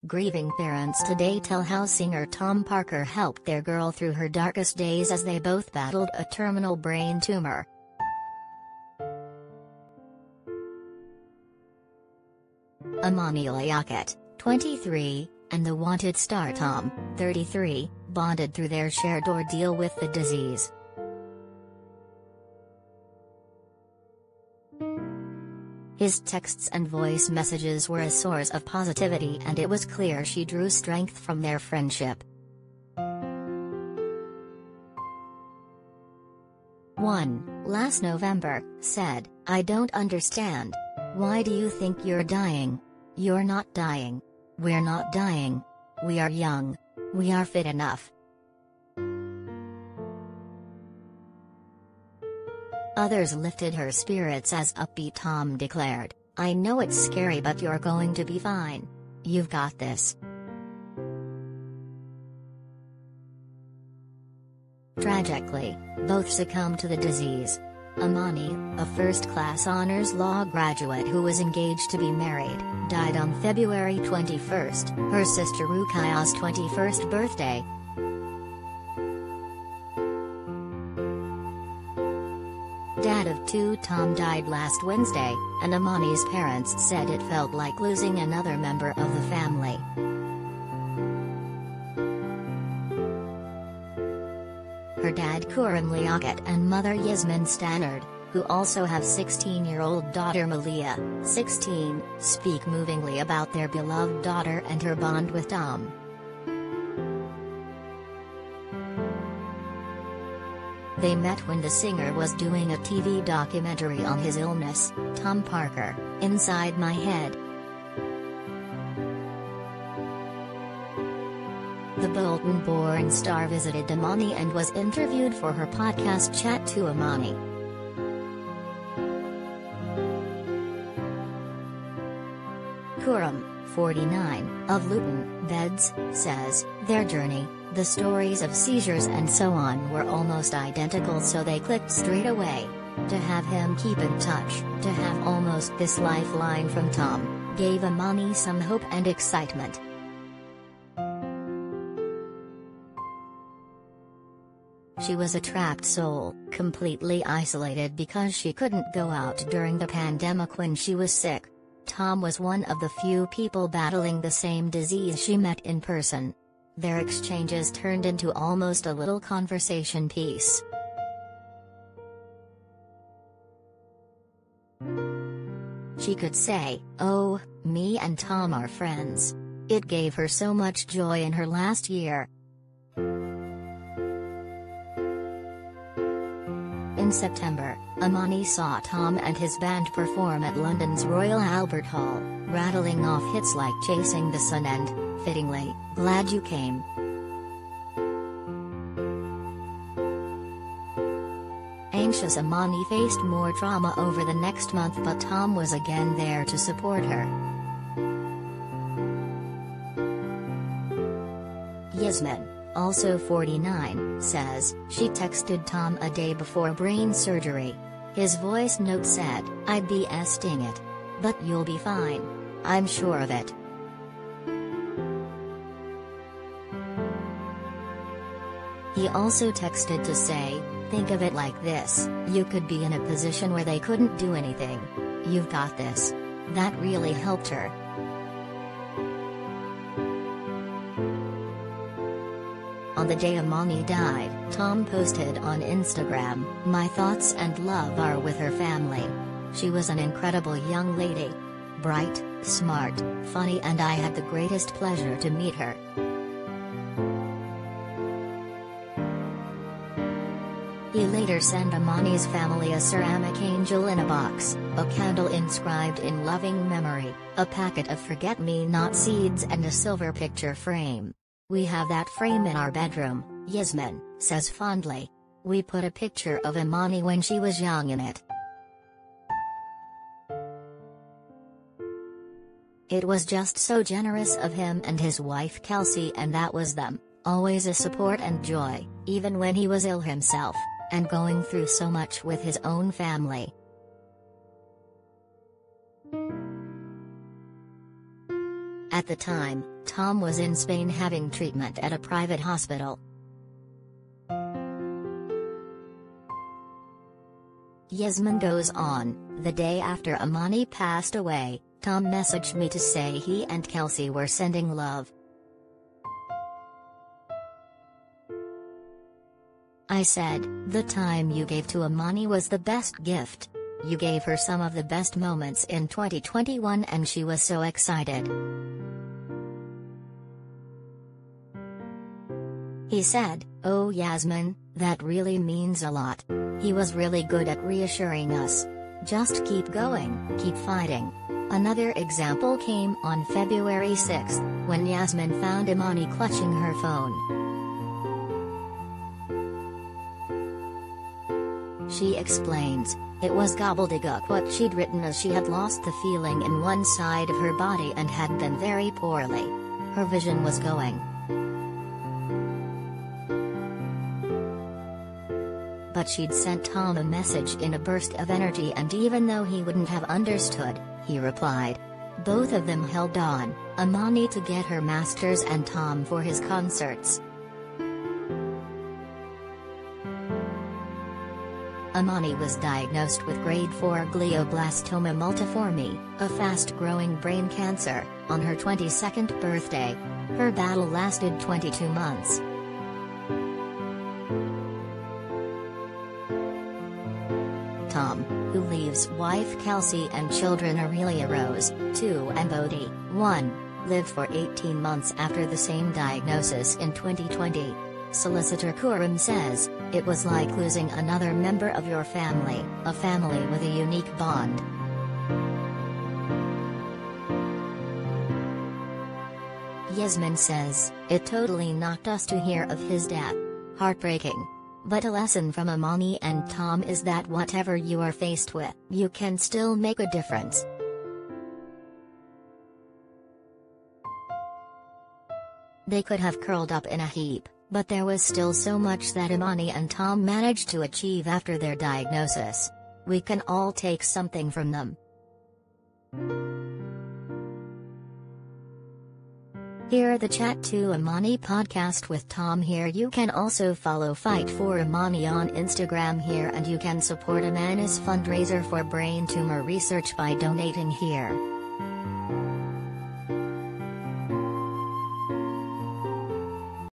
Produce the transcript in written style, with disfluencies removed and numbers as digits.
Grieving parents today tell how singer Tom Parker helped their girl through her darkest days as they both battled a terminal brain tumor. Amani Liaquat, 23, and the Wanted star Tom, 33, bonded through their shared ordeal with the disease. His texts and voice messages were a source of positivity, and it was clear she drew strength from their friendship. 1. Last November, said, "I don't understand. Why do you think you're dying? You're not dying. We're not dying. We are young. We are fit enough." Others lifted her spirits as upbeat Tom declared, "I know it's scary, but you're going to be fine. You've got this." Tragically, both succumbed to the disease. Amani, a first-class honors law graduate who was engaged to be married, died on February 21, her sister Ruqaya's 21st birthday. Dad of two Tom died last Wednesday, and Amani's parents said it felt like losing another member of the family. Her dad Amani Liaquat and mother Yasmin Stannard, who also have 16-year-old daughter Malia, 16, speak movingly about their beloved daughter and her bond with Tom. They met when the singer was doing a TV documentary on his illness, Tom Parker, Inside My Head. The Bolton-born star visited Amani and was interviewed for her podcast Chat to Amani. Kuram, 49, of Luton, Beds, says, "Their journey, the stories of seizures and so on were almost identical, so they clicked straight away. To have him keep in touch, to have almost this lifeline from Tom, gave Amani some hope and excitement." She was a trapped soul, completely isolated because she couldn't go out during the pandemic when she was sick. Tom was one of the few people battling the same disease she met in person. Their exchanges turned into almost a little conversation piece. She could say, "Oh, me and Tom are friends." It gave her so much joy in her last year. In September, Amani saw Tom and his band perform at London's Royal Albert Hall, rattling off hits like Chasing the Sun and, fittingly, Glad You Came. Anxious Amani faced more trauma over the next month, but Tom was again there to support her. Yasmin, also 49, says, she texted Tom a day before brain surgery. His voice note said, "I'd be sting it. But you'll be fine. I'm sure of it." He also texted to say, "Think of it like this, you could be in a position where they couldn't do anything. You've got this." That really helped her. On the day Amani died, Tom posted on Instagram, "My thoughts and love are with her family. She was an incredible young lady. Bright, smart, funny, and I had the greatest pleasure to meet her." He later sent Amani's family a ceramic angel in a box, a candle inscribed in loving memory, a packet of forget-me-not seeds, and a silver picture frame. "We have that frame in our bedroom," Yasmin says fondly. "We put a picture of Amani when she was young in it. It was just so generous of him and his wife Kelsey, and that was them, always a support and joy, even when he was ill himself, and going through so much with his own family." At the time, Tom was in Spain having treatment at a private hospital. Yasmin goes on, "The day after Amani passed away, Tom messaged me to say he and Kelsey were sending love. I said, the time you gave to Amani was the best gift. You gave her some of the best moments in 2021 and she was so excited." He said, "Oh Yasmin, that really means a lot. He was really good at reassuring us. Just keep going, keep fighting." Another example came on February 6, when Yasmin found Amani clutching her phone. She explains, "It was gobbledygook what she'd written as she had lost the feeling in one side of her body and had been very poorly. Her vision was going. But she'd sent Tom a message in a burst of energy and even though he wouldn't have understood, he replied. Both of them held on, Amani to get her masters and Tom for his concerts." Amani was diagnosed with grade 4 glioblastoma multiforme, a fast-growing brain cancer, on her 22nd birthday. Her battle lasted 22 months. Tom, who leaves wife Kelsey and children Aurelia Rose, 2 and Bodhi, 1, lived for 18 months after the same diagnosis in 2020. Solicitor Kuram says, "It was like losing another member of your family, a family with a unique bond." Yasmin says, "It totally knocked us to hear of his death. Heartbreaking. But a lesson from Amani and Tom is that whatever you are faced with, you can still make a difference." They could have curled up in a heap, but there was still so much that Amani and Tom managed to achieve after their diagnosis. We can all take something from them. Hear the Chat to Amani podcast with Tom here. You can also follow Fight for Amani on Instagram here and you can support Amani's fundraiser for brain tumor research by donating here.